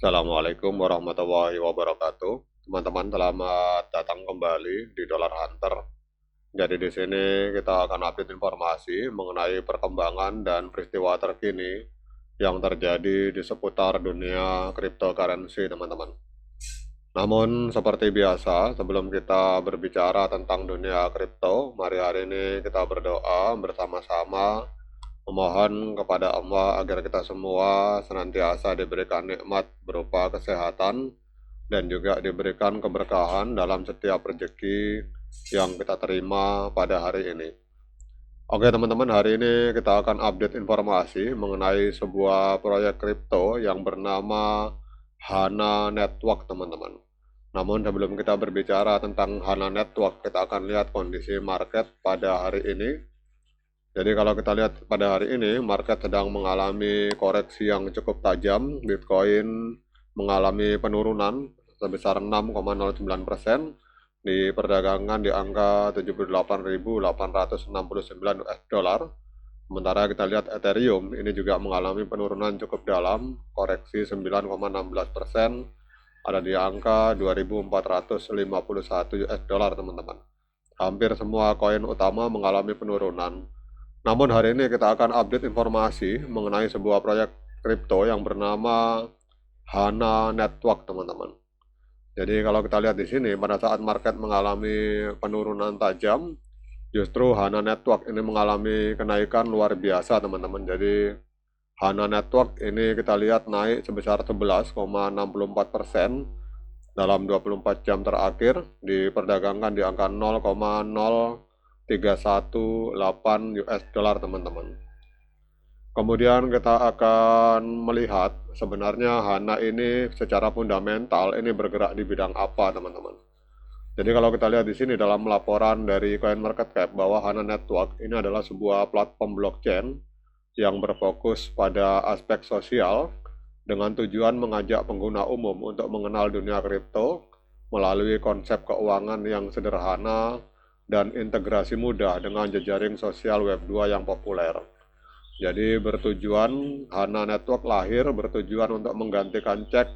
Assalamualaikum warahmatullahi wabarakatuh. Teman-teman, selamat datang kembali di Dollar Hunter. Jadi di sini kita akan update informasi mengenai perkembangan dan peristiwa terkini yang terjadi di seputar dunia cryptocurrency, teman-teman. Namun seperti biasa, sebelum kita berbicara tentang dunia kripto, mari hari ini kita berdoa bersama-sama memohon kepada Allah agar kita semua senantiasa diberikan nikmat berupa kesehatan dan juga diberikan keberkahan dalam setiap rezeki yang kita terima pada hari ini. Oke teman-teman, hari ini kita akan update informasi mengenai sebuah proyek kripto yang bernama Hana Network, teman-teman. Namun sebelum kita berbicara tentang Hana Network, kita akan lihat kondisi market pada hari ini. Jadi kalau kita lihat pada hari ini, market sedang mengalami koreksi yang cukup tajam. Bitcoin mengalami penurunan sebesar 6,09%, di perdagangan di angka 78.869 US dollar. Sementara kita lihat Ethereum ini juga mengalami penurunan cukup dalam, koreksi 9,16%, ada di angka 2.451 US dollar, teman-teman. Hampir semua koin utama mengalami penurunan. Namun hari ini kita akan update informasi mengenai sebuah proyek kripto yang bernama Hana Network, teman-teman. Jadi kalau kita lihat di sini, pada saat market mengalami penurunan tajam, justru Hana Network ini mengalami kenaikan luar biasa, teman-teman. Jadi Hana Network ini kita lihat naik sebesar 11,64% dalam 24 jam terakhir, diperdagangkan di angka 0,0318 US dollar, teman-teman. Kemudian kita akan melihat sebenarnya Hana ini secara fundamental ini bergerak di bidang apa, teman-teman. Jadi kalau kita lihat di sini dalam laporan dari CoinMarketCap bahwa Hana Network ini adalah sebuah platform blockchain yang berfokus pada aspek sosial dengan tujuan mengajak pengguna umum untuk mengenal dunia kripto melalui konsep keuangan yang sederhana dan integrasi mudah dengan jejaring sosial Web 2 yang populer. Jadi Hana Network lahir bertujuan untuk menggantikan cek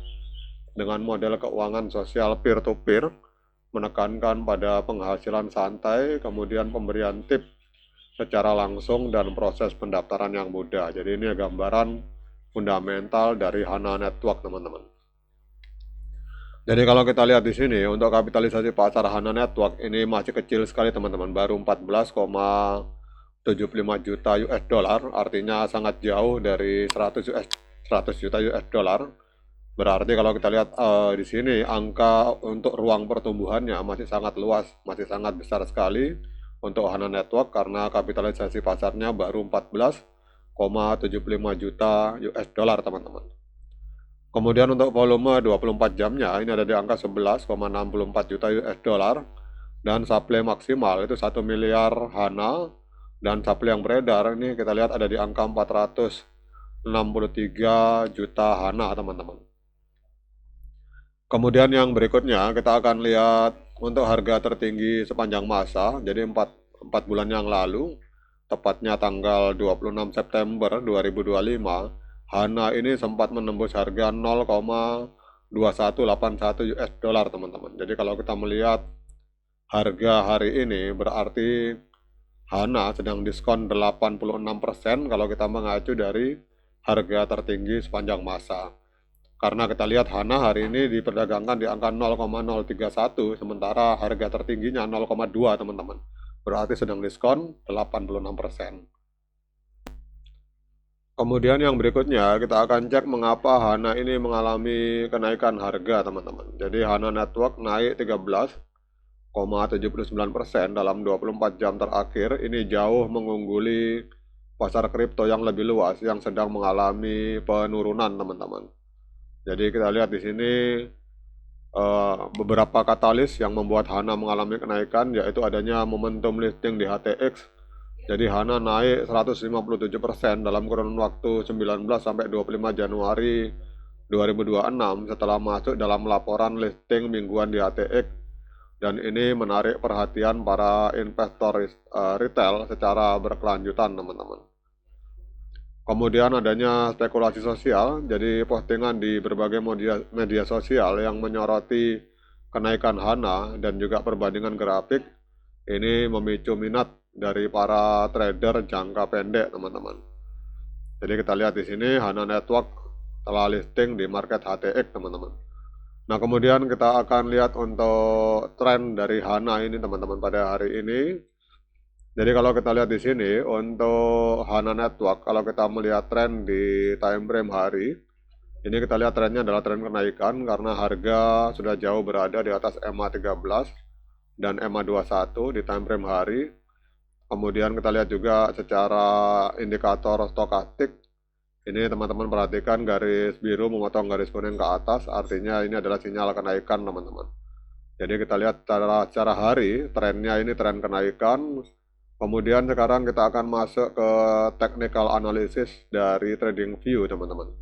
dengan model keuangan sosial peer-to-peer, menekankan pada penghasilan santai, kemudian pemberian tip secara langsung, dan proses pendaftaran yang mudah. Jadi ini gambaran fundamental dari Hana Network, teman-teman. Jadi kalau kita lihat di sini, untuk kapitalisasi pasar Hana Network ini masih kecil sekali, teman-teman, baru 14,75 juta US dollar, artinya sangat jauh dari 100 juta US dollar. Berarti kalau kita lihat di sini angka untuk ruang pertumbuhannya masih sangat luas, masih sangat besar sekali untuk Hana Network karena kapitalisasi pasarnya baru 14,75 juta US dollar, teman-teman. Kemudian untuk volume 24 jamnya ini ada di angka 11,64 juta US dollar, dan supply maksimal itu 1 miliar Hana, dan supply yang beredar ini kita lihat ada di angka 463 juta Hana, teman-teman. Kemudian yang berikutnya kita akan lihat untuk harga tertinggi sepanjang masa. Jadi 4 bulan yang lalu, tepatnya tanggal 26 September 2025, Hana ini sempat menembus harga 0,2181 US dollar, teman-teman. Jadi kalau kita melihat harga hari ini berarti Hana sedang diskon 86% kalau kita mengacu dari harga tertinggi sepanjang masa. Karena kita lihat Hana hari ini diperdagangkan di angka 0,031, sementara harga tertingginya 0,2, teman-teman. Berarti sedang diskon 86%. Kemudian yang berikutnya kita akan cek mengapa Hana ini mengalami kenaikan harga, teman-teman. Jadi Hana Network naik 13,79% dalam 24 jam terakhir. Ini jauh mengungguli pasar kripto yang lebih luas yang sedang mengalami penurunan, teman-teman. Jadi kita lihat di sini beberapa katalis yang membuat Hana mengalami kenaikan, yaitu adanya momentum listing di HTX. Jadi Hana naik 157% dalam kurun waktu 19 sampai 25 Januari 2026 setelah masuk dalam laporan listing mingguan di HTX, dan ini menarik perhatian para investor retail secara berkelanjutan, teman-teman. Kemudian adanya spekulasi sosial, jadi postingan di berbagai media sosial yang menyoroti kenaikan HANA dan juga perbandingan grafik ini memicu minat dari para trader jangka pendek, teman-teman. Jadi kita lihat di sini HANA Network telah listing di market HTX, teman-teman. Nah, kemudian kita akan lihat untuk tren dari HANA ini, teman-teman, pada hari ini. Jadi kalau kita lihat di sini untuk HANA Network, kalau kita melihat tren di time frame hari, ini kita lihat trennya adalah tren kenaikan karena harga sudah jauh berada di atas EMA 13 dan EMA 21 di time frame hari. Kemudian kita lihat juga secara indikator stokastik. Ini teman-teman perhatikan garis biru memotong garis kuning ke atas, artinya ini adalah sinyal kenaikan, teman-teman. Jadi kita lihat secara hari, trennya ini tren kenaikan. Kemudian sekarang kita akan masuk ke technical analysis dari TradingView, teman-teman.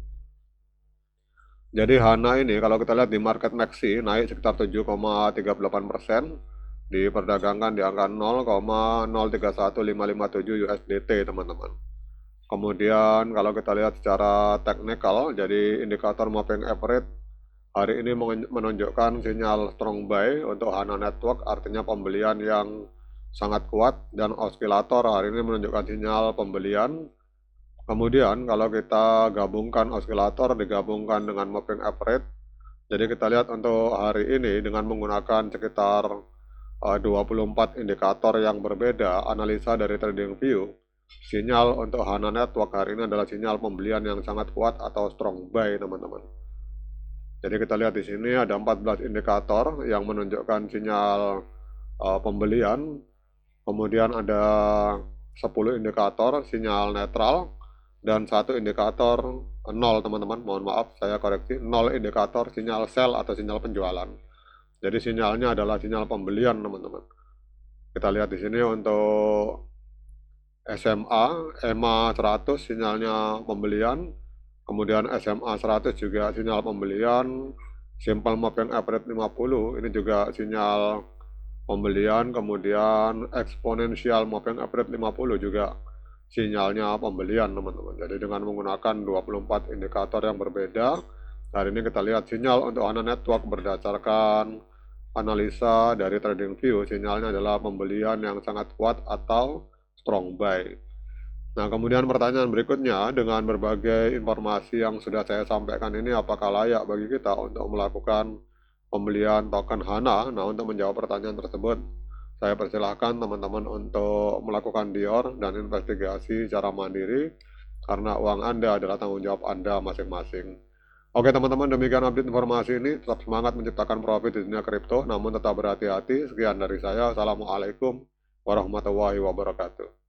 Jadi HANA ini kalau kita lihat di market maxi naik sekitar 7,38%, diperdagangkan di angka 0,031557 USDT, teman-teman. Kemudian kalau kita lihat secara teknikal, jadi indikator moving average hari ini menunjukkan sinyal strong buy untuk HANA Network, artinya pembelian yang sangat kuat, dan osilator hari ini menunjukkan sinyal pembelian. Kemudian kalau kita gabungkan osilator digabungkan dengan moving average, jadi kita lihat untuk hari ini dengan menggunakan sekitar 24 indikator yang berbeda analisa dari TradingView, sinyal untuk HANA Network hari ini adalah sinyal pembelian yang sangat kuat atau strong buy, teman-teman. Jadi kita lihat di sini ada 14 indikator yang menunjukkan sinyal pembelian. Kemudian ada 10 indikator sinyal netral dan 1 indikator 0, teman-teman. Mohon maaf, saya koreksi, 0 indikator sinyal sell atau sinyal penjualan. Jadi sinyalnya adalah sinyal pembelian, teman-teman. Kita lihat di sini untuk EMA 100 sinyalnya pembelian, kemudian SMA 100 juga sinyal pembelian, simple moving average 50 ini juga sinyal pembelian, kemudian exponential moving average 50 juga sinyalnya pembelian, teman-teman. Jadi dengan menggunakan 24 indikator yang berbeda, hari ini kita lihat sinyal untuk HANA Network berdasarkan analisa dari TradingView, sinyalnya adalah pembelian yang sangat kuat atau strong buy. Nah, kemudian pertanyaan berikutnya, dengan berbagai informasi yang sudah saya sampaikan ini, apakah layak bagi kita untuk melakukan pembelian token HANA? Nah, untuk menjawab pertanyaan tersebut, saya persilahkan teman-teman untuk melakukan DIOR dan investigasi secara mandiri, karena uang Anda adalah tanggung jawab Anda masing-masing. Oke teman-teman, demikian update informasi ini. Tetap semangat menciptakan profit di dunia kripto, namun tetap berhati-hati. Sekian dari saya. Assalamualaikum warahmatullahi wabarakatuh.